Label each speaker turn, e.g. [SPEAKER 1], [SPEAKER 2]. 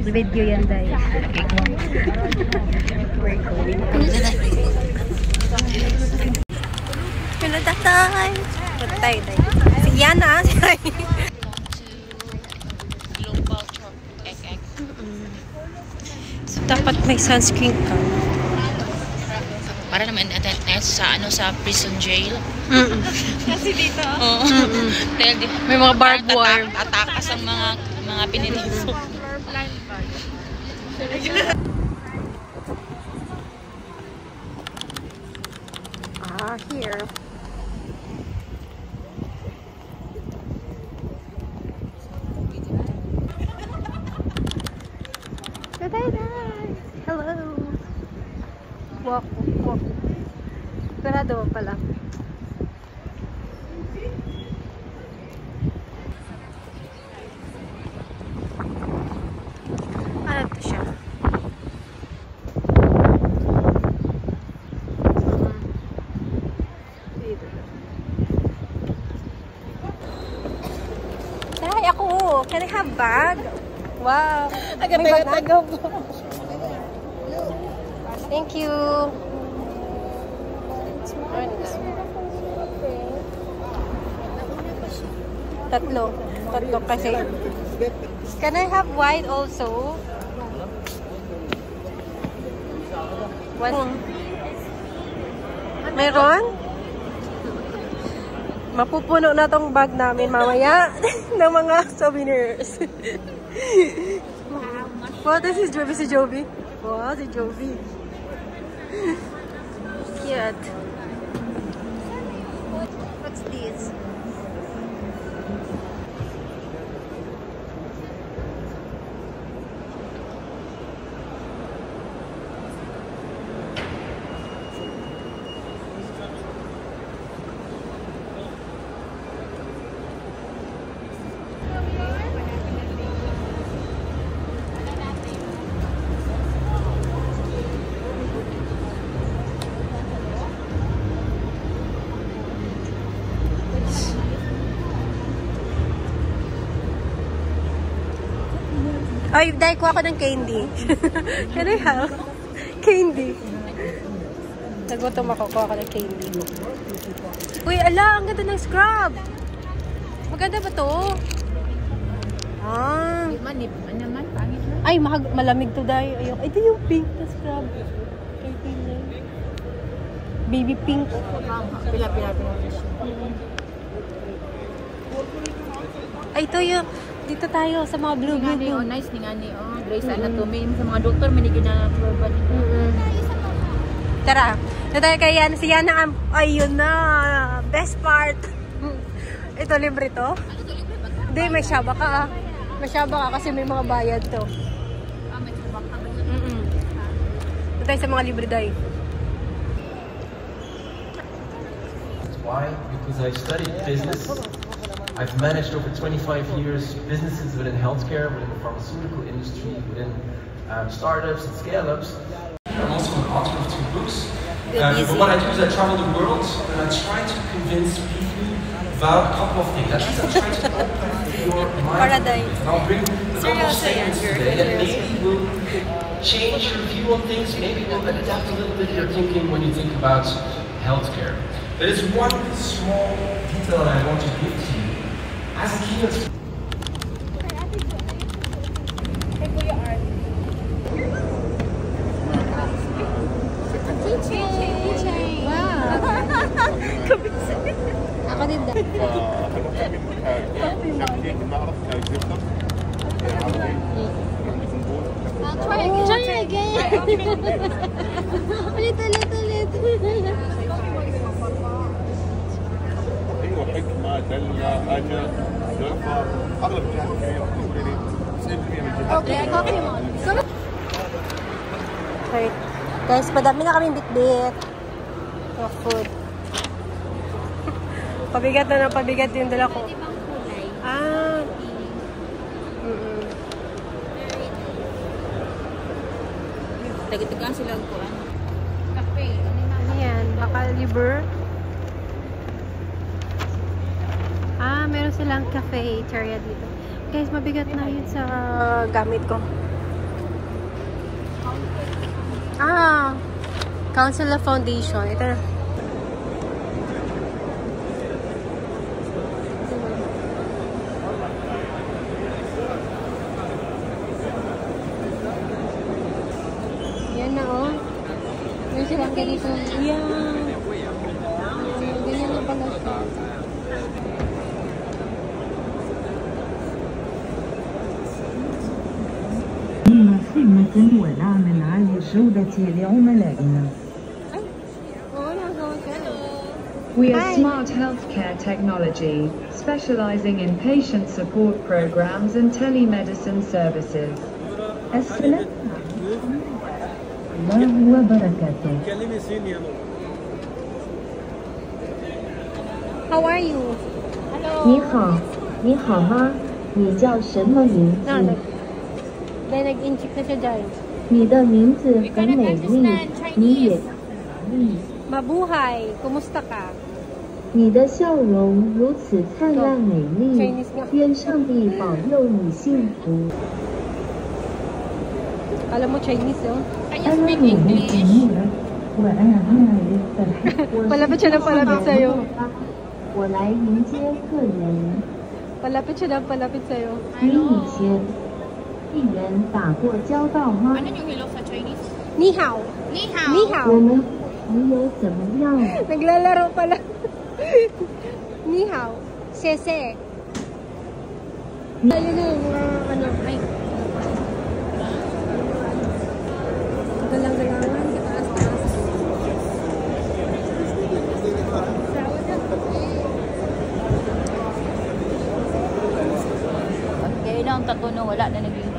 [SPEAKER 1] Video yan dahil. We're going. Hello, tatay. Tatay, si Yana. So, dapat may sunscreen ka.
[SPEAKER 2] Para naman sa prison jail.
[SPEAKER 1] Kasi dito.
[SPEAKER 2] Oo.
[SPEAKER 1] May mga barbed wire.
[SPEAKER 2] Atakas ang mga piniliso.
[SPEAKER 1] Here. Hello. Walk. Sarado pala. Ano to siya? Ay, ako. Can I have bag? Wow. Tagaw po. Thank you. Tatlo kasi. Can I have white also? One. Meron? Mapupuno na tong bag namin mamaya ng mga souvenirs. Wow, this is Joby. Si Joby. Wow, si Joby. Cute. What's this? Ay, dahil ko ako ng candy. Can I have candy? Nagutom ako, kuha ako ng candy. Uy, ala, ang ganda ng scrub. Maganda ba to? Ah. Ay, malamig to dahil. Ayok. Ito yung pink na scrub. Baby pink.
[SPEAKER 2] Pila.
[SPEAKER 1] Ay, ito yung dito tayo sa mga blue building.
[SPEAKER 2] Nice ni ngani. Grey's Anatomy sa mga doktor manigi na proban.
[SPEAKER 1] Tara. Natay kay Yana. Si Yana, ayun na. Best part. Ito, libre to? Hindi, may syaba ka. May syaba ka kasi may mga bayad to.
[SPEAKER 2] May syaba ka.
[SPEAKER 1] Natay sa mga libre day.
[SPEAKER 3] Why? Because I studied business. I've managed over 25 years businesses within healthcare, within the pharmaceutical industry, within startups and scale-ups. I'm also an author of 2 books. But what I do is I travel the world and I try to convince people about a couple of things. At least I try to open your mind. And I'll bring a couple of statements today that maybe will change your view on things, maybe will adapt a little bit your thinking when you think about healthcare. There is one small detail that I want to give to you. As a keynote speaker.
[SPEAKER 1] Ako din dahil. Try again. Ulit.
[SPEAKER 4] ايوه حكمه دله اجل دقه اغلب الجهات الكبيره تقول لي 90% من الجهات.
[SPEAKER 1] Okay. Guys, madami na kaming bitbit. Of food. Pabigat na ng pabigat yung dala ko. Ah.
[SPEAKER 2] Tagitigan sila ko. Cafe.
[SPEAKER 1] Ayan, baka liver. Meron silang cafe area dito. Guys, mabigat na yun sa gamit ko. Ah, Council of Foundation. Ito na. Yan na, oh. May silang ganito. Yan. Ganyan na pala siya.
[SPEAKER 5] 跟我那们哪里收得起了我们来呢
[SPEAKER 6] We are Smart Healthcare Technology, specializing in patient support programs and telemedicine services.
[SPEAKER 5] السلام الله وبركاته
[SPEAKER 1] How are you?
[SPEAKER 5] 你好，你好吗？你叫什么名字？
[SPEAKER 1] Then nag-inchik na siya dyan.
[SPEAKER 5] 你的名字很美丽，你也丽。
[SPEAKER 1] Mabuhay. Kumusta ka?
[SPEAKER 5] 你的笑容如此灿烂美丽，愿上帝保佑你幸福。
[SPEAKER 1] Alam mo Chinese, oh? Palapit siya ng palapit sa'yo.
[SPEAKER 5] 我来迎接客人。
[SPEAKER 1] Palapit siya ng palapit sa'yo.
[SPEAKER 5] 你以前病人打过交道吗？
[SPEAKER 2] Ano yung hello sa Chinese?
[SPEAKER 1] Ni hao.
[SPEAKER 2] Ni hao.
[SPEAKER 1] Ni hao.
[SPEAKER 5] 我们朋友怎么样？
[SPEAKER 1] Naglalaro pala. Ni hao. Sese. Ayun na, ano, ay. Galang-galangan, kataas-taas.
[SPEAKER 2] Kaya na ang tato no, wala na naging